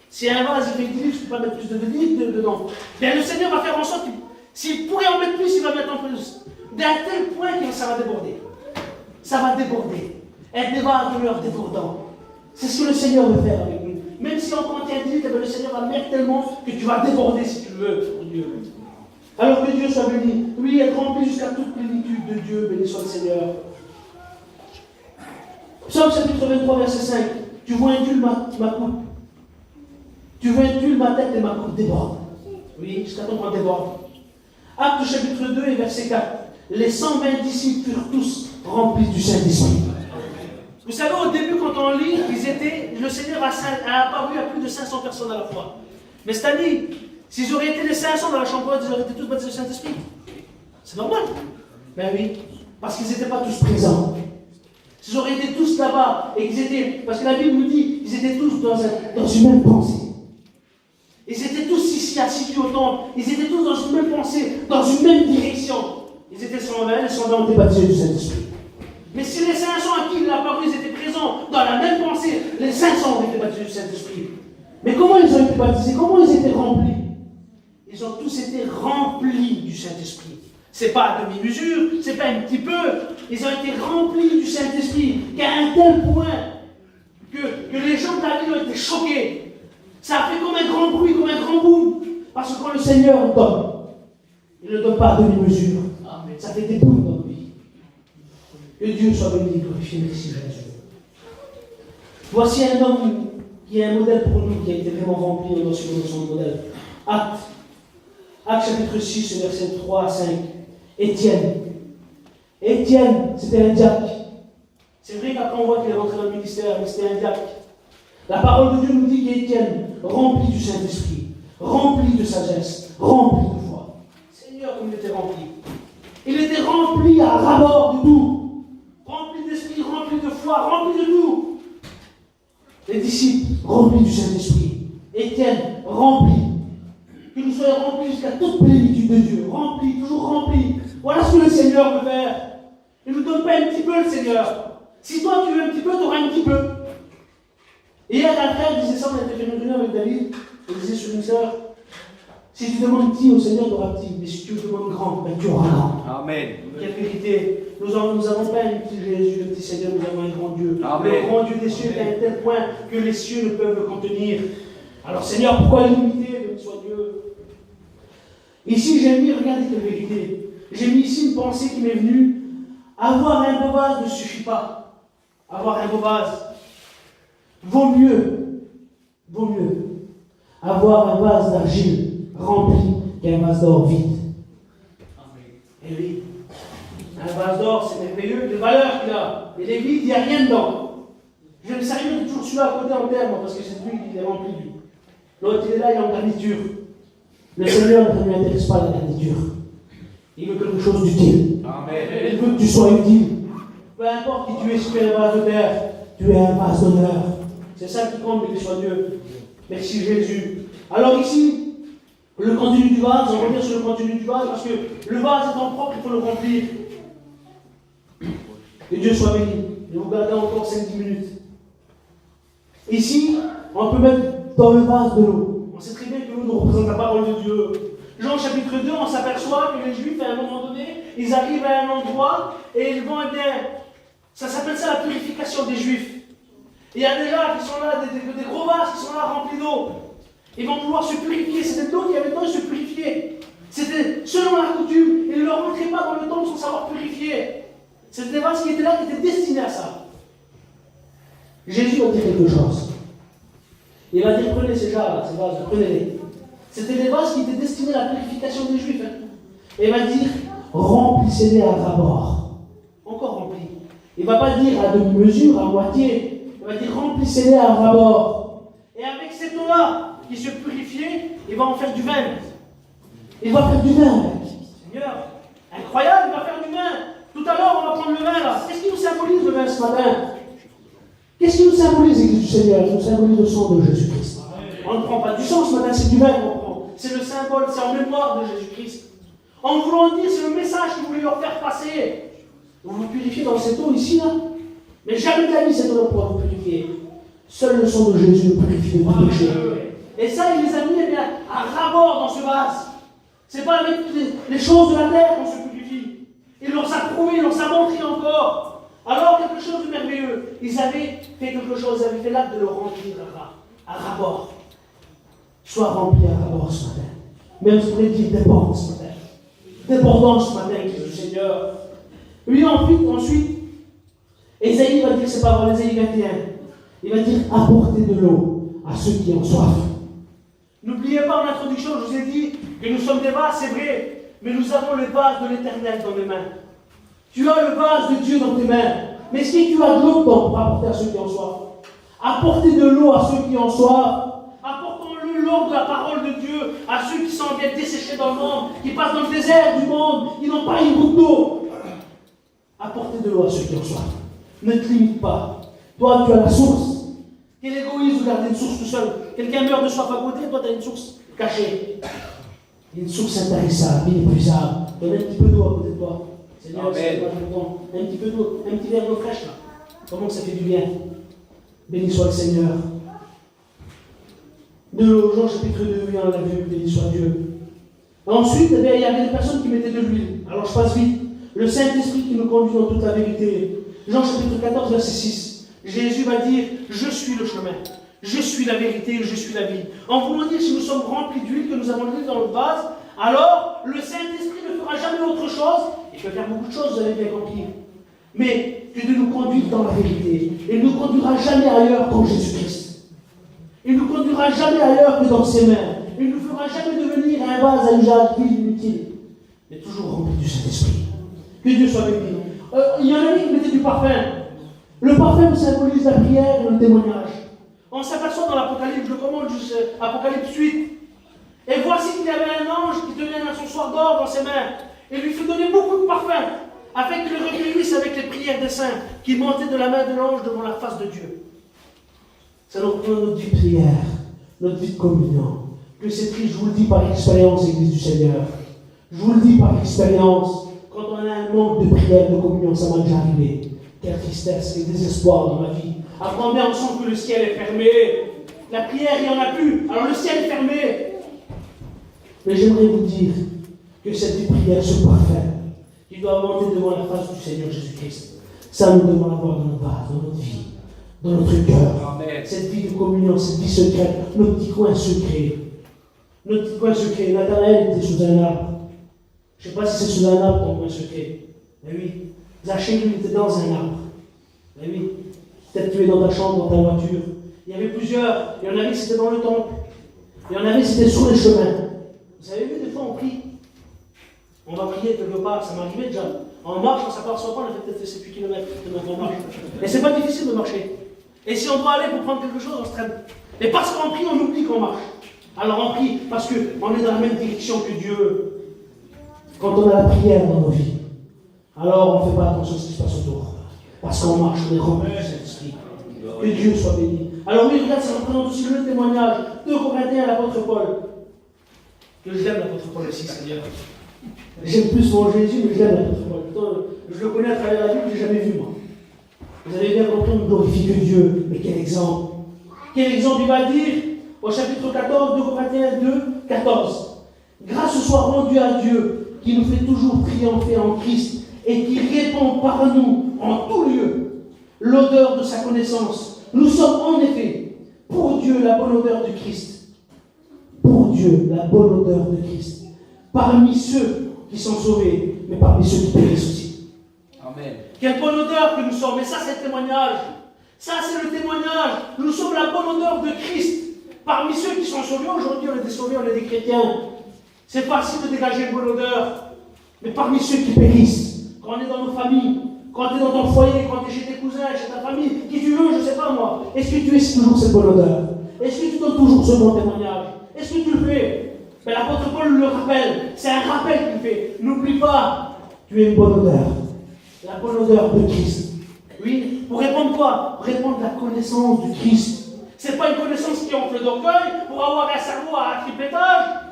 Si un vase il fait 10 litres, je ne peux pas mettre plus de 2 litres dedans. Bien, le Seigneur va faire en sorte que s'il pourrait en mettre plus, il va mettre en plus. D'un tel point que ça va déborder. Ça va déborder. Un débat de leur débordant. C'est ce que le Seigneur veut faire avec nous. Même si on contient 10 litres, le Seigneur va mettre tellement que tu vas déborder si tu veux pour Dieu. Alors que Dieu soit béni. Oui, être rempli jusqu'à toute plénitude de Dieu. Béni soit le Seigneur. Psaume chapitre 23, verset 5. Tu vois un tulle ma coupe. Tu vois un tulle ma tête et ma coupe déborde. Oui, jusqu'à ton point déborde. Acte chapitre 2 et verset 4. Les 120 disciples furent tous remplis du Saint-Esprit. Vous savez, au début, quand on lit, le Seigneur a apparu à plus de 500 personnes à la fois. Mais cette année, s'ils auraient été les 500 dans la chambre, ils auraient été tous baptisés du Saint-Esprit. C'est normal. Ben oui, parce qu'ils n'étaient pas tous présents. S'ils auraient été tous là-bas, et qu'ils étaient, parce que la Bible nous dit qu'ils étaient tous dans une même pensée. Ils étaient tous ici assis au temple, ils étaient tous dans une même pensée, dans une même direction. Ils étaient 120, les 120 ont été baptisés du Saint-Esprit. Mais si les 500 à qui il a apparu, ils étaient présents dans la même pensée, les 500 ont été baptisés du Saint-Esprit. Mais comment ils ont été baptisés? Comment ils étaient remplis? Ils ont tous été remplis du Saint-Esprit. C'est pas à demi-mesure, c'est pas un petit peu. Ils ont été remplis du Saint-Esprit, qu'à un tel point que les gens de la ville ont été choqués. Ça a fait comme un grand bruit, comme un grand boom. Parce que quand le Seigneur donne, il ne donne pas à demi-mesure. Ça fait des boules dans notre vie. Que Dieu soit béni et glorifié, merci Jésus. Voici un homme qui est un modèle pour nous, qui a été vraiment rempli dans son modèle. Acte chapitre 6, versets 3 à 5. Étienne. Étienne, c'était un diacre. C'est vrai qu'après on voit qu'il est rentré dans le ministère, mais c'était un diacre. La parole de Dieu nous dit qu'Étienne, rempli du Saint-Esprit, rempli de sagesse, rempli de foi. Seigneur, comme il était rempli. Il était rempli à ras-bord de tout. Rempli d'esprit, rempli de foi, rempli de tout. Les disciples, remplis du Saint-Esprit. Étienne, rempli. Que nous soyons remplis jusqu'à toute plénitude de Dieu. Remplis, toujours remplis. Voilà ce que le Seigneur veut faire. Il ne nous donne pas un petit peu, le Seigneur. Si toi tu veux un petit peu, tu auras un petit peu. Et hier, un frère disait ça, on a été fait une réunion avec David. Il disait sur une sœur, si tu demandes petit au Seigneur, tu auras petit. Mais si tu demandes grand, ben tu auras grand. Amen. Quelle vérité. Nous n'avons pas un petit Jésus, un petit Seigneur, nous avons un grand Dieu. Amen. Le grand Dieu des cieux est à un tel point que les cieux ne peuvent le contenir. Alors Seigneur, pourquoi limiter, béni soit Dieu? Ici, j'ai mis, regardez quelle vérité. J'ai mis ici une pensée qui m'est venue. Avoir un beau vase ne suffit pas. Avoir un beau vase. Vaut mieux avoir un vase d'argile rempli qu'un vase d'or vide. Et oui, un vase d'or, c'est merveilleux, de valeur qu'il a. Mais les vides, il n'y a rien dedans. Je me sérieux toujours celui-là à côté en terre, parce que c'est lui qui est rempli. L'autre, il est là, il est en garniture. Le Seigneur ne lui intéresse pas la garniture. Il veut quelque chose d'utile. Il veut que tu sois utile. Peu importe qui tu es, si tu es un vase de terre, tu es un vase d'honneur. C'est ça qui compte, béni soit Dieu. Merci Jésus. Alors ici, le contenu du vase, on va revenir sur le contenu du vase, parce que le vase étant propre, il faut le remplir. Que Dieu soit béni. Et vous gardez encore 5-10 minutes. Ici, on peut mettre dans le vase de l'eau. On sait très bien que l'eau nous représente la parole de Dieu. Jean chapitre 2, on s'aperçoit que les Juifs, à un moment donné, ils arrivent à un endroit et ils vont être. Ça s'appelle ça la purification des Juifs. Et il y a des gens qui sont là, des gros vases qui sont là remplis d'eau. Ils vont pouvoir se purifier. C'était de l'eau qu'il y avait dedans, ils se purifiaient. C'était selon la coutume. Ils ne leur rentraient pas dans le temple sans savoir purifier. C'était des vases qui étaient là, qui étaient destinés à ça. Jésus va dire quelque chose. Il va dire, prenez ces vases, prenez-les. C'était des vases qui étaient destinés à la purification des Juifs. Et il va dire, remplissez-les à ras-bord. Encore remplis. Il ne va pas dire à demi-mesure, à moitié. Il va dire, remplissez-les à ras-bord. Et avec cette eau-là, qui se purifiait, il va en faire du vin. Il va faire du vin. Seigneur, incroyable, il va faire du vin. Tout à l'heure, on va prendre le vin là. Qu'est-ce qui nous symbolise le vin ce matin? Qu'est-ce qui nous symbolise, l'Église du Seigneur? Il nous symbolise le sang de Jésus-Christ. On ne prend pas du sang ce matin, c'est du vin qu'on prend. C'est le symbole, c'est en mémoire de Jésus-Christ. En voulant dire, c'est le message que vous voulez leur faire passer. Vous vous purifiez dans cette eau ici, là. Mais jamais de la vie, cette eau pourra vous purifier. Seul le sang de Jésus nous purifie de tout péché. Et ça, il les a mis à ras-bord dans ce vase. C'est pas avec les choses de la terre qu'on se purifie. Il leur a prouvé, il leur a montré encore. Alors, quelque chose de merveilleux. Ils avaient fait quelque chose, ils avaient fait l'acte de le remplir à ras-bord. Sois rempli à ras-bord ce matin. Même si vous voulez dire débordant ce matin. Débordant ce matin, Christ du Seigneur. Oui, ensuite, Ésaïe va dire ses paroles, Ésaïe 21. Il va dire apportez de l'eau à ceux qui ont soif. N'oubliez pas en introduction, je vous ai dit que nous sommes des vases, c'est vrai, mais nous avons le vase de l'Éternel dans les mains. Tu as le vase de Dieu dans tes mains, mais est-ce que tu as de l'eau pour apporter à ceux qui ont soif? Apportez de l'eau à ceux qui ont soif. Apportons-le l'eau de la parole de Dieu à ceux qui sont bien desséchés dans le monde, qui passent dans le désert du monde, ils n'ont pas une goutte d'eau. Apportez de l'eau à ceux qui ont soif. Ne te limite pas. Toi, tu as la source. Quel égoïsme de garder une source tout seul. Quelqu'un meurt de soif à côté, toi, tu as une source cachée. Une source intarissable, inépuisable. Donne un petit peu d'eau à côté de toi. Seigneur, c'est pas longtemps. Un petit peu d'eau, un petit verre d'eau fraîche là. Comment ça fait du bien. Béni soit le Seigneur. De l'eau, Jean chapitre 2, oui, on l'a vu, béni soit Dieu. Ensuite, il y avait des personnes qui mettaient de l'huile. Alors je passe vite. Le Saint-Esprit qui nous conduit dans toute la vérité. Jean chapitre 14, verset 6. Jésus va dire, je suis le chemin, je suis la vérité, je suis la vie. En voulant dire, si nous sommes remplis d'huile, que nous avons l'huile dans le vase, alors le Saint-Esprit ne fera jamais autre chose. Il peut faire beaucoup de choses, vous allez bien compris. Mais que de nous conduire dans la vérité. Il ne nous conduira jamais ailleurs qu'en Jésus-Christ. Il ne nous conduira jamais ailleurs que dans ses mains. Il ne nous fera jamais devenir un vase à usage vil, inutile. Mais toujours rempli du Saint-Esprit. Que Dieu soit béni. Il y en a qui mettaient du parfum. Le parfum symbolise la prière et le témoignage. On s'aperçoit dans l'Apocalypse, je le commande juste Apocalypse 8. Et voici qu'il y avait un ange qui tenait un encensoir d'or dans ses mains. Et lui fit donner beaucoup de parfum, afin qu'il le recueillisse avec les prières des saints qui montaient de la main de l'ange devant la face de Dieu. Ça nous reprend notre vie de prière, notre vie de communion. Que c'est triste, je vous le dis par expérience, Église du Seigneur. Je vous le dis par expérience. Quand on a un manque de prière, de communion, ça m'a déjà arrivé. Quelle tristesse et désespoir dans ma vie. Après, on sent que le ciel est fermé. La prière, il n'y en a plus. Alors le ciel est fermé. Mais j'aimerais vous dire que cette vie de prière, ce parfum, qui doit monter devant la face du Seigneur Jésus-Christ, ça nous devons l'avoir dans notre base, dans notre vie, dans notre cœur. Amen. Cette vie de communion, cette vie secrète, nos petits coins secrets. Nos petits coins secrets. Nathanaël était sous un arbre. Je ne sais pas si c'est sous un arbre ton coin secret. Mais oui. Zachée, lui, était dans un arbre. Mais oui. Peut-être tu es dans ta chambre, dans ta voiture. Il y avait plusieurs. Il y en avait qui c'était dans le temple. Il y en avait qui c'était sur les chemins. Vous avez vu, des fois, on prie. On va prier quelque part. Ça m'arrivait déjà. En marche, on ne s'aperçoit pas, on a fait peut-être 7-8 km de marche. Et c'est pas difficile de marcher. Et si on doit aller pour prendre quelque chose, on se traîne. Et parce qu'on prie, on oublie qu'on marche. Alors on prie parce qu'on est dans la même direction que Dieu. Quand on a la prière dans nos vies, alors on ne fait pas attention à ce qui se passe autour. Parce qu'on marche, on est rempli du Saint-Esprit. Que Dieu soit béni. Alors oui, regarde, ça représente aussi le témoignage. 2 Corinthiens, l'apôtre Paul. Que je l'aime, l'apôtre Paul aussi, Seigneur. J'aime plus mon Jésus, mais je l'aime, l'apôtre Paul. Pourtant, je le connais à travers la Bible, je ne l'ai jamais vu, moi. Vous avez bien compris, on ne glorifie que Dieu. Mais quel exemple. Quel exemple il va dire au chapitre 14, 2 Corinthiens 2, 14. Grâce soit rendue à Dieu, qui nous fait toujours triompher en Christ et qui répand par nous en tout lieu l'odeur de sa connaissance. Nous sommes en effet, pour Dieu, la bonne odeur du Christ. Pour Dieu, la bonne odeur de Christ. Parmi ceux qui sont sauvés, mais parmi ceux qui périssent aussi. Amen. Quelle bonne odeur que nous sommes. Et ça, c'est le témoignage. Ça, c'est le témoignage. Nous sommes la bonne odeur de Christ. Parmi ceux qui sont sauvés, aujourd'hui, on est des sauvés, on est des chrétiens. C'est facile de dégager une bonne odeur. Mais parmi ceux qui périssent, quand on est dans nos familles, quand tu es dans ton foyer, quand tu es chez tes cousins, chez ta famille, qui tu veux, je ne sais pas moi, est-ce que tu es toujours cette bonne odeur? Est-ce que tu donnes toujours ce bon témoignage? Est-ce que tu le fais? Mais l'apôtre Paul le rappelle. C'est un rappel qu'il fait. N'oublie pas, tu es une bonne odeur. La bonne odeur de Christ. Oui, pour répondre quoi? Pour répondre à la connaissance du Christ. Ce n'est pas une connaissance qui enfle d'orgueil pour avoir un cerveau à triple étage.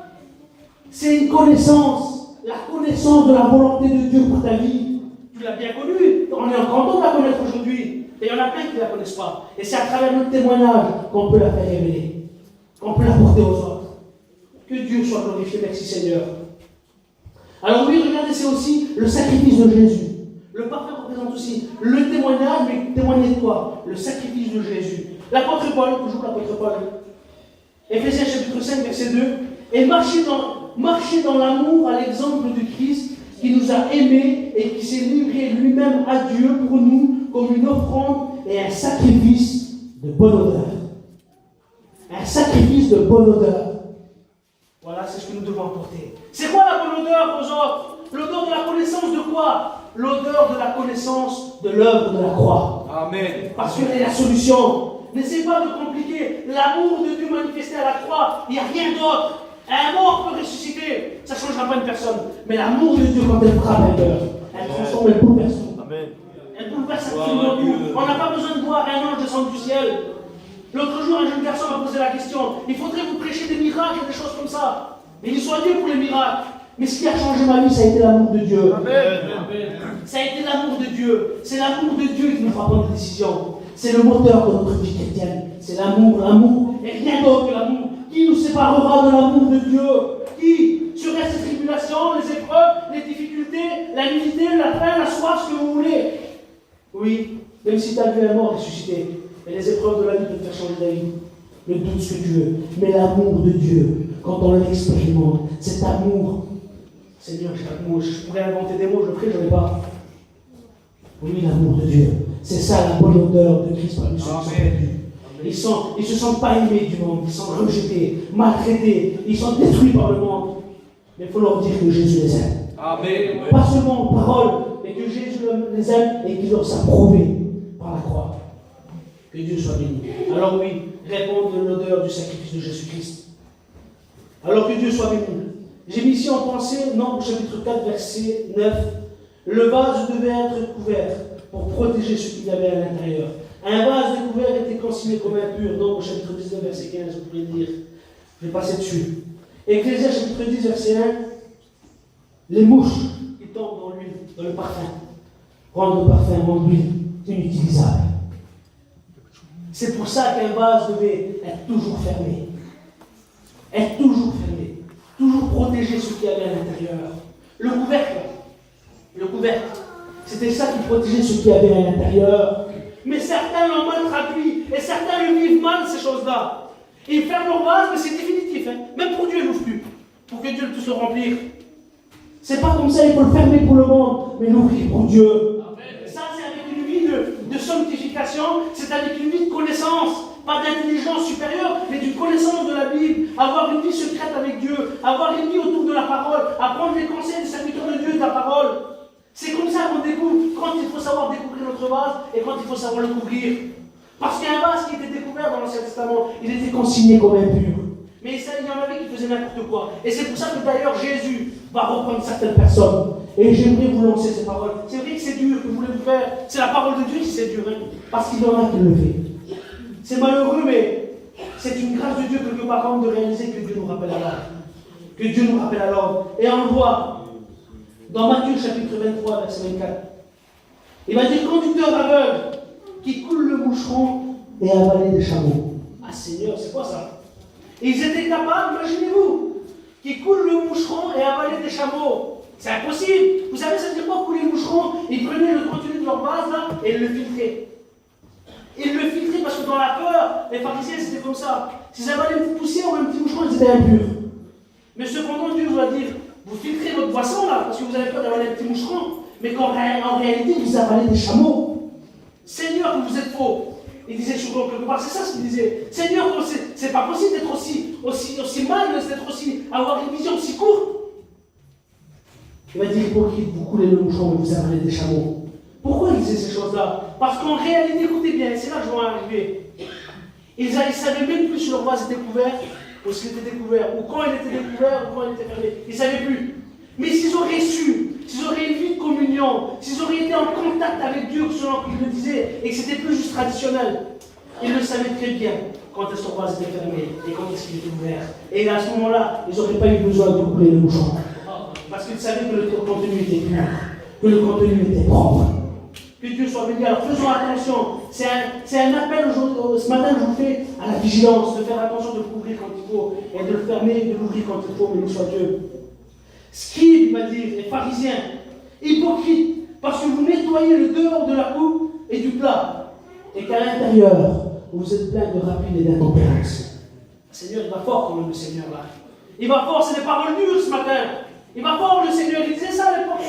C'est une connaissance, la connaissance de la volonté de Dieu pour ta vie. Tu l'as bien connue. On est encore content de la connaître aujourd'hui. Et il y en a plein qui ne la connaissent pas. Et c'est à travers notre témoignage qu'on peut la faire révéler. Qu'on peut la porter apporter aux autres. Que Dieu soit glorifié, merci Seigneur. Alors oui, regardez, c'est aussi le sacrifice de Jésus. Le parfum représente aussi le témoignage, mais témoigner de quoi? Le sacrifice de Jésus. L'apôtre Paul, toujours l'apôtre Paul, Éphésiens chapitre 5, verset 2, et marcher dans l'amour à l'exemple de Christ, qui nous a aimés et qui s'est livré lui-même à Dieu pour nous comme une offrande et un sacrifice de bonne odeur. Un sacrifice de bonne odeur. Voilà, c'est ce que nous devons apporter. C'est quoi la bonne odeur aux autres? L'odeur de la connaissance de quoi? L'odeur de la connaissance de l'œuvre de la croix. Amen. Parce qu'elle est la solution. N'essayez pas de compliquer. L'amour de Dieu manifesté à la croix, il n'y a rien d'autre. Un mort peut ressusciter, ça ne changera pas une personne. Mais l'amour de Dieu, quand elle frappe un cœur, elle transforme, elle bouleverse tout. Amen. Elle bouleverse absolument tout. On n'a pas besoin de voir un ange descendre du ciel. L'autre jour, un jeune garçon m'a posé la question, il faudrait vous prêcher des miracles et des choses comme ça. Et il soit Dieu pour les miracles. Mais ce qui a changé ma vie, ça a été l'amour de Dieu. Amen. Ça a été l'amour de Dieu. C'est l'amour de Dieu qui nous fera prendre des décisions. C'est le moteur de notre vie chrétienne. C'est l'amour, l'amour, et rien d'autre que l'amour. Qui nous séparera de l'amour de Dieu? Qui? Sur ces tribulations, les épreuves, les difficultés, la nudité, la faim, la soif, ce que vous voulez. Oui, même si tu as vu un mort ressuscité, et les épreuves de la vie peuvent te faire changer d'avis. Le doute, ce que tu veux. Mais l'amour de Dieu, quand on l'expérimente, cet amour, Seigneur, je pourrais inventer des mots, je le ferai, je n'en ai pas. Oui, l'amour de Dieu. C'est ça la bonne odeur de Christ parmi ceux qui sont perdus. Ils ne se sentent pas aimés du monde, ils sont rejetés, maltraités, ils sont détruits par le monde. Mais il faut leur dire que Jésus les aime. Amen. Pas seulement en parole, mais que Jésus les aime et qu'il leur a prouvé par la croix. Que Dieu soit béni. Alors oui, répondre de l'odeur du sacrifice de Jésus-Christ. Alors que Dieu soit béni. J'ai mis ici en pensée, Nombre chapitre 4, verset 9, le vase devait être couvert pour protéger ce qu'il y avait à l'intérieur. Un vase découvert était consigné comme impur. Nombre chapitre 19, verset 15, vous pouvez le lire. Je vais passer dessus. Ecclésias chapitre 10, verset 1, les mouches qui tombent dans l'huile, dans le parfum, rendent le parfum, rendent l'huile inutilisable. C'est pour ça qu'un vase devait être toujours fermé. Être toujours fermé. Toujours protéger ce qu'il y avait à l'intérieur. Le couvercle, c'était ça qui protégeait ce qu'il y avait à l'intérieur. Mais certains l'ont mal traduit, et certains le vivent mal, ces choses-là. Ils ferment leur vase, mais c'est définitif. Hein. Même pour Dieu, il n'ouvre plus. Pour que Dieu puisse le remplir. C'est pas comme ça, il faut le fermer pour le monde, mais l'ouvrir pour Dieu. Amen. Ça, c'est avec une vie de sanctification, c'est avec une vie de connaissance. Pas d'intelligence supérieure, mais d'une connaissance de la Bible. Avoir une vie secrète avec Dieu. Avoir une vie autour de la parole. Apprendre les conseils des serviteurs de Dieu et de la parole. C'est comme ça qu'on découvre quand il faut savoir découvrir notre vase et quand il faut savoir le couvrir. Parce qu'un vase qui était découvert dans l'Ancien Testament, il était consigné comme impur. Mais il y en avait qui faisaient n'importe quoi. Et c'est pour ça que d'ailleurs Jésus va reprendre certaines personnes. Et j'aimerais vous lancer ces paroles. C'est vrai que c'est dur, que vous voulez vous faire. C'est la parole de Dieu qui c'est dur. Hein, parce qu'il y en a qui le fait. C'est malheureux, mais c'est une grâce de Dieu quelque part de réaliser que Dieu nous rappelle à l'ordre. Que Dieu nous rappelle à l'ordre. Et on le voit dans Matthieu chapitre 23, verset 24. Il va dire conducteur aveugle qui coule le moucheron et avale des chameaux. Ah Seigneur, c'est quoi ça? Et ils étaient capables, imaginez-vous, qui coule le moucheron et avale des chameaux. C'est impossible. Vous savez, ça veut dire quoi couler le moucheron? Ils prenaient le contenu de leur vase là et ils le filtraient. Ils le filtraient parce que dans la peur, les pharisiens c'était comme ça. S'ils avalaient une petite poussière ou un petit moucheron, ils étaient impurs. Mais cependant, Dieu doit dire, vous filtrez votre boisson là, parce que vous avez peur d'avaler un petit moucheron, mais qu'en réalité, vous avalez des chameaux. Seigneur, que vous êtes faux. Il disait souvent quelque part, c'est ça ce qu'il disait. Seigneur, c'est pas possible d'être aussi mal, d'être aussi, avoir une vision aussi courte. Il m'a dit, hypocrite, vous coulez le moucheron, mais vous avalez des chameaux. Pourquoi il disait ces choses-là? Parce qu'en réalité, écoutez bien, c'est là que je vais arriver. Ils ne savaient même plus si leur vase était couvert, ou s'il était découvert, ou quand il était découvert, ou quand il était fermé. Ils ne savaient plus. Mais s'ils auraient su, s'ils auraient une vie de communion, s'ils auraient été en contact avec Dieu, selon qu'il le disait, et que c'était plus juste traditionnel, ils le savaient très bien quand est-ce que leur vase était fermé et quand est-ce qu'il était ouvert. Et à ce moment-là, ils n'auraient pas eu besoin de couler le moucheron. Parce qu'ils savaient que le contenu était pur, que le contenu était propre. Que Dieu soit béni. Alors faisons attention. C'est un appel aujourd'hui, ce matin, je vous fais à la vigilance, de faire attention, de couvrir quand il faut et de le fermer et de l'ouvrir quand il faut, mais soit Dieu. Scribes, il va dire, et pharisiens, hypocrites, parce que vous nettoyez le dehors de la coupe et du plat, et qu'à l'intérieur, vous êtes plein de rapines et d'intempérance. Le Seigneur, il va fort quand même, le Seigneur, là. Il va fort, c'est des paroles dures ce matin. Il va fort, le Seigneur, il disait ça à l'époque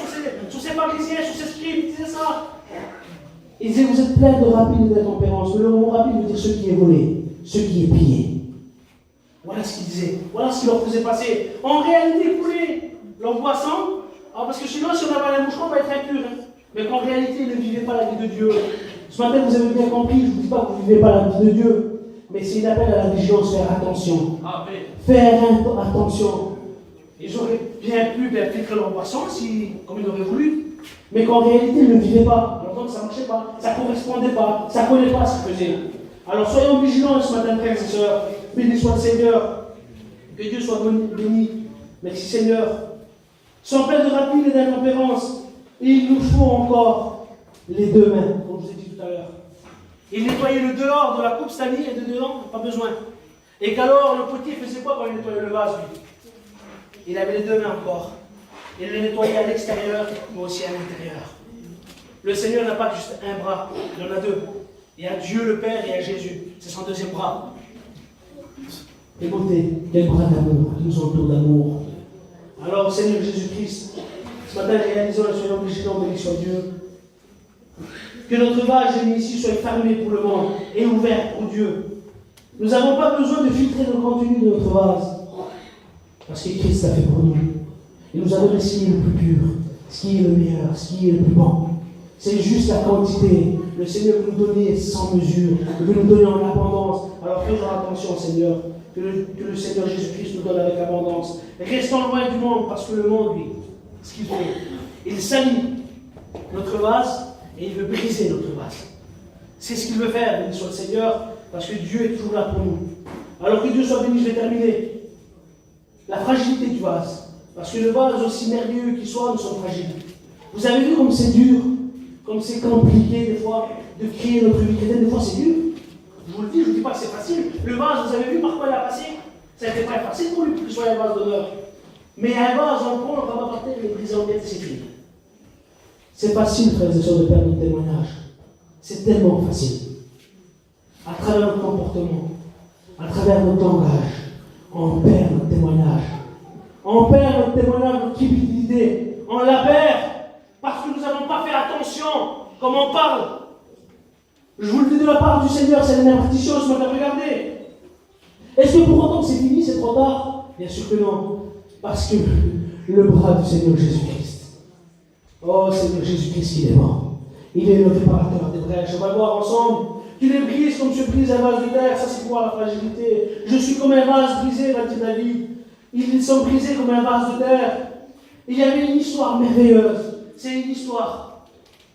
sur ses pharisiens, sur ses scribes, il disait ça. Il disait, vous êtes plein de rapines et d'intempérance. Le mot rapine veut dire ce qui est volé, ce qui est pillé. Voilà ce qu'il disait, voilà ce qu'il leur faisait passer. En réalité, ils voulaient leur boisson, parce que sinon, si on avait un moucheron, on va être impur. Hein. Mais qu'en réalité, ils ne vivaient pas la vie de Dieu. Ce matin, vous avez bien compris, je ne vous dis pas que vous ne vivez pas la vie de Dieu, mais c'est une appel à la vigilance, faire attention. Amen. Faire attention. Ils auraient bien pu filtrer leur boisson, comme ils l'auraient voulu, mais qu'en réalité, ils ne vivaient pas. Donc ça ne marchait pas, ça ne correspondait pas, ça ne collait pas à ce qu'ils faisaient. Alors soyons vigilants ce matin, frères et sœurs. Béni soit le Seigneur. Que Dieu soit béni. Merci Seigneur. Sans plein de rapines et d'intempérance, il nous faut encore les deux mains, comme je vous ai dit tout à l'heure. Il nettoyait le dehors de la coupe, c'est-à-dire, et de dedans, pas besoin. Et qu'alors, le potier faisait quoi quand il nettoyait le vase, lui? Il avait les deux mains encore. Il les nettoyait à l'extérieur, mais aussi à l'intérieur. Le Seigneur n'a pas juste un bras, il en a deux. Il y a Dieu le Père et il y a Jésus. C'est son deuxième bras. Écoutez, quel bras d'amour, qui nous entoure d'amour. Alors, Seigneur Jésus-Christ, ce matin, réalisons la soyons vigilants, béni soit Dieu. Que notre vase ici soit fermé pour le monde et ouvert pour Dieu. Nous n'avons pas besoin de filtrer le contenu de notre vase. Parce que Christ l'a fait pour nous. Il nous a donné ce qui est le plus pur, ce qui est le meilleur, ce qui est le plus bon. C'est juste la quantité. Le Seigneur veut nous donner sans mesure. Il veut nous donner en abondance. Alors faisons attention, Seigneur. Que le Seigneur Jésus-Christ nous donne avec abondance. Restons loin du monde, parce que le monde, lui, ce qu'il fait, il salit notre vase et il veut briser notre vase. C'est ce qu'il veut faire, béni soit le Seigneur, parce que Dieu est toujours là pour nous. Alors que Dieu soit béni, je vais terminer. La fragilité du vase. Parce que le vase, aussi merveilleux qu'il soit, nous sommes fragiles. Vous avez vu comme c'est dur, comme c'est compliqué des fois de créer notre vie chrétienne. Des fois c'est dur. Je vous le dis, je ne vous dis pas que c'est facile. Le vase, vous avez vu par quoi il a passé? Ça a été très facile pour lui pour qu'il soit un vase d'honneur. Mais un vase en prend, on va pas partir et le briser en miettes, c'est fini. C'est facile, frères et sœurs, de perdre notre témoignage. C'est tellement facile. À travers notre comportement, à travers notre langage, on perd notre témoignage. On perd notre témoignage, notre crédibilité. On la perd parce que nous n'avons pas fait attention comme on parle. Je vous le dis de la part du Seigneur, c'est une impartition, ce matin, regardez. Est-ce que pour autant que c'est fini, c'est trop tard? Bien sûr que non. Parce que le bras du Seigneur Jésus-Christ. Oh Seigneur Jésus-Christ, il est mort. Il est le réparateur des brèches. On va voir ensemble. Tu les brises comme tu brises un vase de terre. Ça, c'est quoi la fragilité? Je suis comme un vase brisé, va dire David. Ils sont brisés comme un vase de terre. Il y avait une histoire merveilleuse. C'est une histoire.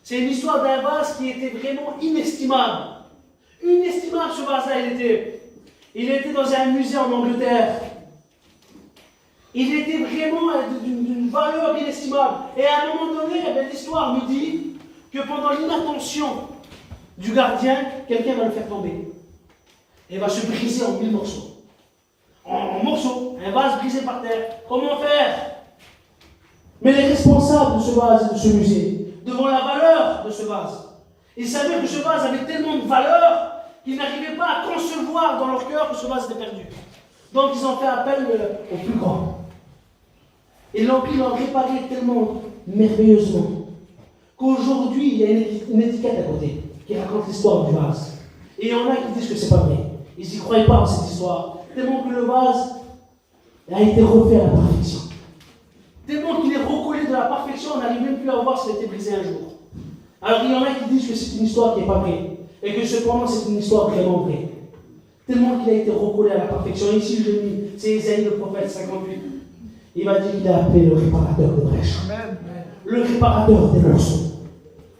C'est une histoire d'un vase qui était vraiment inestimable. Inestimable, ce vase-là, il était. Il était dans un musée en Angleterre. Il était vraiment d'une valeur inestimable. Et à un moment donné, l'histoire nous dit que pendant l'inattention du gardien, quelqu'un va le faire tomber. Et va se briser en 1000 morceaux. En morceaux. Un vase brisé par terre. Comment faire? Mais les responsables de ce vase et de ce musée, devant la valeur de ce vase, ils savaient que ce vase avait tellement de valeur qu'ils n'arrivaient pas à concevoir dans leur cœur que ce vase était perdu. Donc ils ont fait appel au plus grand. Et l'ont réparé tellement merveilleusement qu'aujourd'hui, il y a une étiquette à côté qui raconte l'histoire du vase. Et il y en a qui disent que c'est pas vrai. Ils n'y croient pas en cette histoire. Tellement que le vase a été refait à la perfection. Tellement qu'il est recollé de la perfection, on n'arrive même plus à voir s'il a été brisé un jour. Alors il y en a qui disent que c'est une histoire qui n'est pas vraie. Et que cependant c'est une histoire vraiment vraie. Tellement qu'il a été recollé à la perfection. Ici je l'ai mis, c'est Isaïe le prophète 58. Il va dire qu'il a appelé le réparateur des brèches. Amen. Le réparateur des morceaux.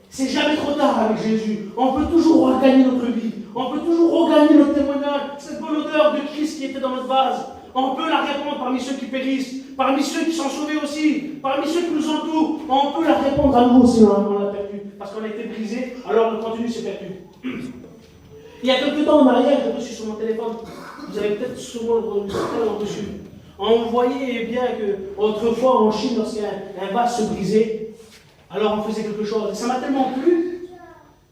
C'est jamais trop tard avec Jésus. On peut toujours regagner notre vie. On peut toujours regagner notre témoignage. Cette bonne odeur de Christ qui était dans notre vase. On peut la répandre parmi ceux qui périssent, parmi ceux qui sont sauvés aussi, parmi ceux qui nous entourent. On peut la répandre à nous si on l'a perdu. Parce qu'on a été brisé, alors le contenu s'est perdu. Il y a quelques temps en arrière, j'ai reçu sur mon téléphone. Vous avez peut-être souvent reçu. On voyait bien qu'autrefois en Chine, lorsqu'un vase se brisait, alors on faisait quelque chose. Et ça m'a tellement plu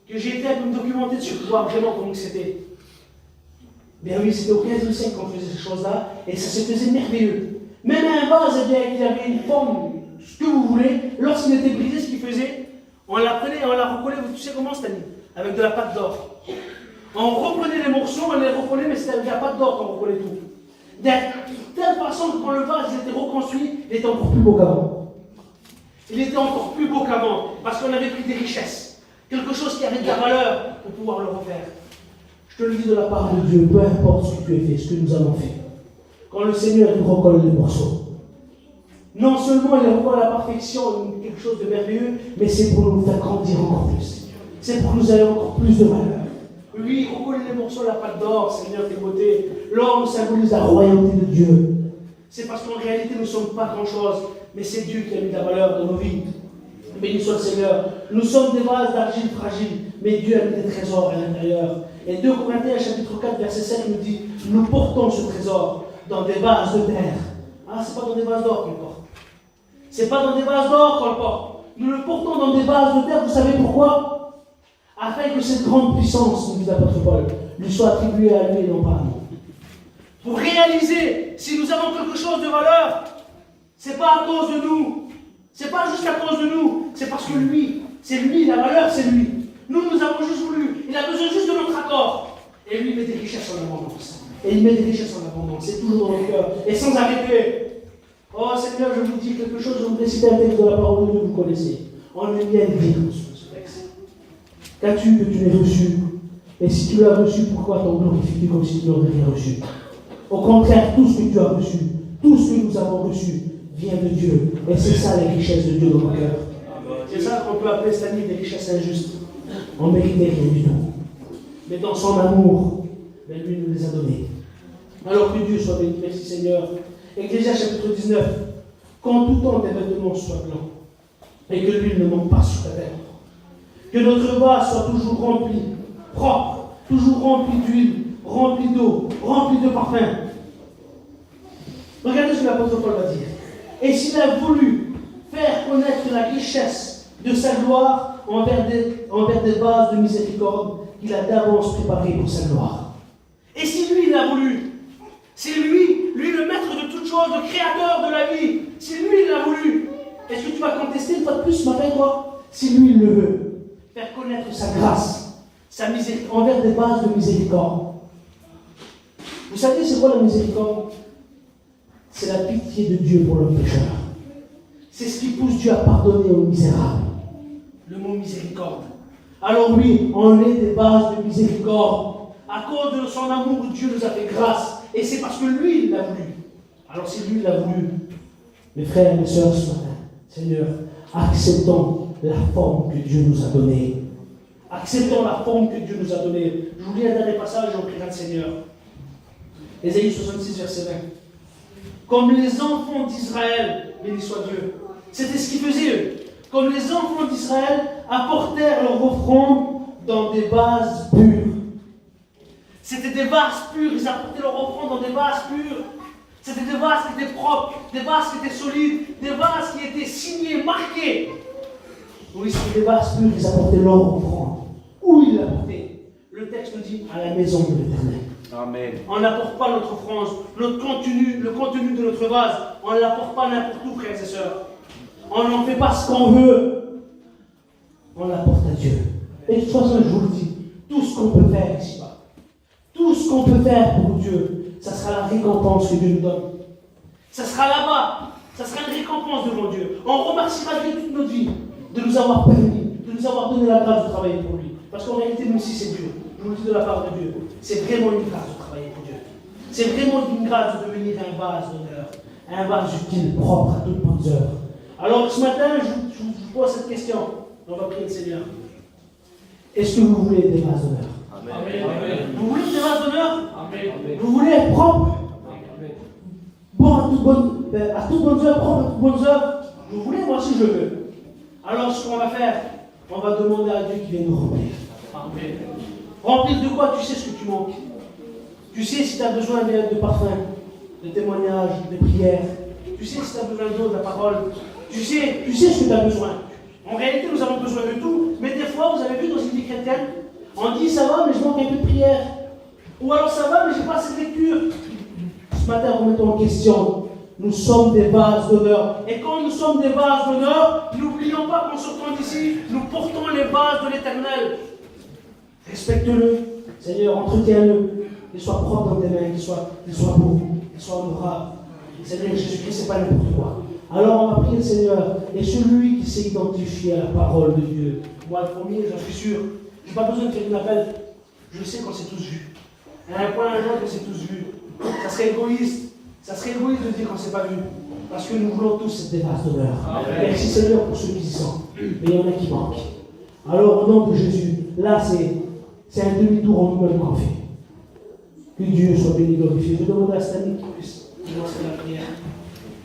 que j'ai été un peu me documenter dessus pour voir vraiment comment c'était. Bien oui, c'était au XVe siècle qu'on faisait ces choses-là, et ça se faisait merveilleux. Même un vase, eh bien, qui avait une forme, ce que vous voulez, lorsqu'il était brisé, ce qu'il faisait, on la prenait, on la recollait, tu sais comment, Stanley? Avec de la pâte d'or. On reprenait les morceaux, on les recollait, mais c'était avec de la pâte d'or qu'on recollait tout. De telle façon que quand le vase était reconstruit, il était encore plus beau qu'avant. Il était encore plus beau qu'avant, parce qu'on avait pris des richesses. Quelque chose qui avait de la valeur pour pouvoir le refaire. Je te le dis de la part de Dieu, peu importe ce que tu as fait, ce que nous avons fait. Quand le Seigneur nous recolle les morceaux, non seulement il recolle à la perfection quelque chose de merveilleux, mais c'est pour nous faire grandir encore plus. C'est pour que nous ayons encore plus de valeur. Lui, il recolle les morceaux à la pâte d'or, Seigneur, tes beautés. L'or nous symbolise la royauté de Dieu. C'est parce qu'en réalité, nous ne sommes pas grand-chose, mais c'est Dieu qui a mis de la valeur dans nos vies. Béni soit le Seigneur. Nous sommes des vases d'argile fragile, mais Dieu a mis des trésors à l'intérieur. Et 2 Corinthiens, chapitre 4, verset 7, nous dit, nous portons ce trésor dans des vases de terre. Ah, c'est pas dans des vases d'or qu'on le porte. C'est pas dans des vases d'or qu'on le porte. Nous le portons dans des vases de terre, vous savez pourquoi? Afin que cette grande puissance, nous dit l'apôtre Paul, lui soit attribuée à lui et non pas à nous. Pour réaliser, si nous avons quelque chose de valeur, c'est pas à cause de nous. C'est pas juste à cause de nous. C'est parce que lui, c'est lui, la valeur, c'est lui. Nous avons juste voulu. Il a besoin juste de notre accord. Et lui, il met des richesses en abondance. Et il met des richesses en abondance. C'est toujours dans nos cœurs. Et sans arrêter. Oh Seigneur, je vous dis quelque chose. Je voudrais citer un texte de la parole de Dieu que vous connaissez. On aime bien lire ce texte. Qu'as-tu que tu n'aies reçu? Et si tu l'as reçu, pourquoi t'en glorifies-tu comme si tu n'aurais rien reçu? Au contraire, tout ce que tu as reçu, tout ce que nous avons reçu, vient de Dieu. Et c'est ça les richesses de Dieu dans nos cœurs. C'est ça qu'on peut appeler cette année des richesses injustes. On ne méritait rien du tout. Mais dans son amour, lui nous les a donnés. Alors que Dieu soit béni. Merci Seigneur. Ecclésiaste chapitre 19. Qu'en tout temps tes vêtements soient blancs et que l'huile ne manque pas sur ta tête. Que notre vase soit toujours rempli, propre, toujours rempli d'huile, rempli d'eau, rempli de parfum. Regardez ce que l'apôtre Paul va dire. Et s'il a voulu faire connaître la richesse de sa gloire envers des vases de miséricorde qu'il a d'avance préparés pour sa gloire. Et si lui, il a voulu, c'est lui le maître de toutes choses, le créateur de la vie, si lui, il a voulu, est-ce que tu vas contester une fois de plus ce matin, toi? Si lui, il le veut, faire connaître sa grâce, sa miséricorde, envers des vases de miséricorde. Vous savez, c'est quoi la miséricorde? C'est la pitié de Dieu pour l'homme pécheur. C'est ce qui pousse Dieu à pardonner aux misérables. Le mot miséricorde. Alors oui, on est des bases de miséricorde. À cause de son amour, Dieu nous a fait grâce. Et c'est parce que lui, il l'a voulu. Alors si lui, il l'a voulu, mes frères et mes sœurs, ce matin, Seigneur, acceptons la forme que Dieu nous a donnée. Acceptons la forme que Dieu nous a donnée. Je vous lis un dernier passage et on priera le Seigneur. Ésaïe 66, verset 20. Comme les enfants d'Israël, béni soit Dieu. C'était ce qu'ils faisaient eux. Comme les enfants d'Israël apportèrent leur offrande dans des vases purs. C'était des vases purs. Ils apportaient leur offrande dans des vases purs. C'était des vases qui étaient propres, des vases qui étaient solides, des vases qui étaient signés, marqués. Oui, c'était des vases purs. Ils apportaient leur offrande. Où ils l'apportaient? Le texte nous dit à la maison de l'Éternel. Amen. On n'apporte pas notre offrande, le contenu de notre vase, on ne l'apporte pas n'importe où, frères et sœurs. On n'en fait pas ce qu'on veut. On l'apporte à Dieu. Et de toute façon, je vous le dis, tout ce qu'on peut faire ici-bas, tout ce qu'on peut faire pour Dieu, ça sera la récompense que Dieu nous donne. Ça sera là-bas, ça sera une récompense devant Dieu. On remerciera Dieu toute notre vie de nous avoir permis, de nous avoir donné la grâce de travailler pour lui. Parce qu'en réalité, nous aussi, c'est Dieu. Je vous le dis de la part de Dieu. C'est vraiment une grâce de travailler pour Dieu. C'est vraiment une grâce de devenir un vase d'honneur, un vase utile, propre à toutes bonnes œuvres. Alors ce matin, je vous pose cette question. On va prier le Seigneur. Est-ce que vous voulez des vases d'honneur? Amen. Vous voulez des vases d'honneur? Amen. Vous voulez être propre? Amen. Bon à toutes bonnes œuvres, propre à toutes bonnes œuvres? Vous voulez? Moi aussi je veux. Alors ce qu'on va faire, on va demander à Dieu qui vienne nous remplir. Amen. Remplir de quoi? Tu sais ce que tu manques. Tu sais si tu as besoin de parfum. de témoignages, de prières. Tu sais si tu as besoin d'eau, de la parole. Tu sais ce que tu as besoin. En réalité, nous avons besoin de tout. Mais des fois, vous avez vu dans une vie chrétienne, on dit ça va, mais je manque un peu de prière. Ou alors ça va, mais je n'ai pas assez de lecture. Ce matin, remettons en question. Nous sommes des vases d'honneur. Et quand nous sommes des vases d'honneur, n'oublions pas qu'en sortant d'ici, nous portons les vases de l'Éternel. Respecte-le. Seigneur, entretiens-le. Qu'il soit propre dans tes mains, qu'il soit beau, qu'il soit honorable. Seigneur, Jésus-Christ, ce n'est pas n'importe quoi. Alors on va prier le Seigneur. Et celui qui s'est identifié à la parole de Dieu, moi le premier, j'en suis sûr. Je n'ai pas besoin de faire une appel. Je sais qu'on s'est tous vus. À un point, un autre, on s'est tous vus. Ça serait égoïste. Ça serait égoïste de dire qu'on ne s'est pas vu. Parce que nous voulons tous être des vases d'honneur. Merci Seigneur pour ceux qui y sont. Mais il y en a qui manquent. Alors au nom de Jésus, là c'est un demi-tour en nous-mêmes qu'on fait. Que Dieu soit béni, glorifié. Je demande à Stanley qui puisse lancer la